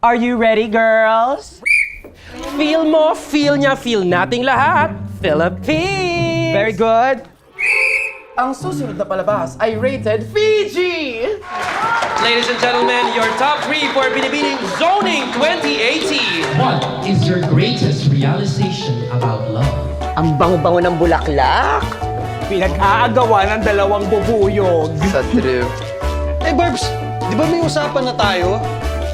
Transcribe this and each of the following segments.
Are you ready, girls? Feel mo, feel niya, feel nating lahat. Philippines! Very good. Ang susunod na palabas ay rated Fiji! Ladies and gentlemen, your top 3 for Binibining Zoning 2018. What is your greatest realization about love? Ang bango-bango ng bulaklak. Pinag-aagawa ng dalawang bubuyog. Sa trip. Eh, Barbs, di ba may usapan na tayo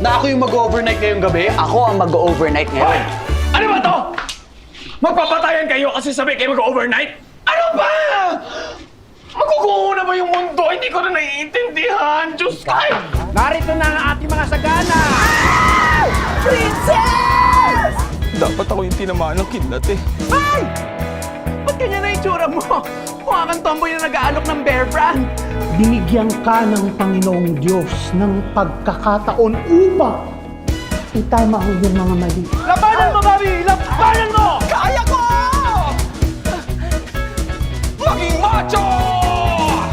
na ako yung mag-overnight ngayong gabi? Ako ang mag-overnight ngayon. Ano ba to? Magpapatayan kayo kasi sabi kayo mag-overnight? Ano ba? Maguguho na ba yung mundo? Hindi ko na naiintindihan. Diyos ko! Narito na ang ating mga sagana! Dapat ako yung tinamaan ng kidlat eh. Ay! Ba't ganyan na itsura mo? Mukha kang tomboy na nag-aalok ng Bear Brand. Binigyan ka ng Panginoong Diyos ng pagkakataon upang itama ang iyong mga mali. Labanan mo, Bobby! Labanan mo! Kaya ko! Maging macho!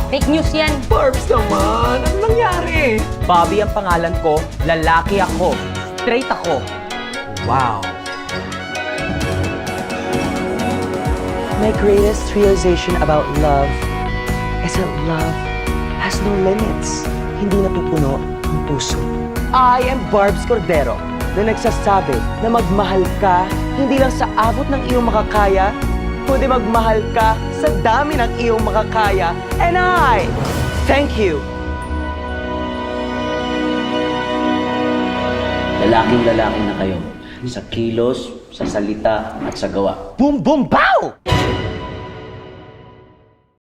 Fake news yan. Barbs naman, ano nangyari? Bobby ang pangalan ko, lalaki ako, straight ako. Wow. My greatest realization about love is that love has no limits. Hindi napupuno ang puso. I am Barbs Cordero na nagsasabi na magmahal ka hindi lang sa abot ng iyong makakaya, kundi magmahal ka sa dami ng iyong makakaya. And I thank you. Lalaking-lalaki na kayo sa kilos, sa salita at sa gawa. Boom, boom, pow!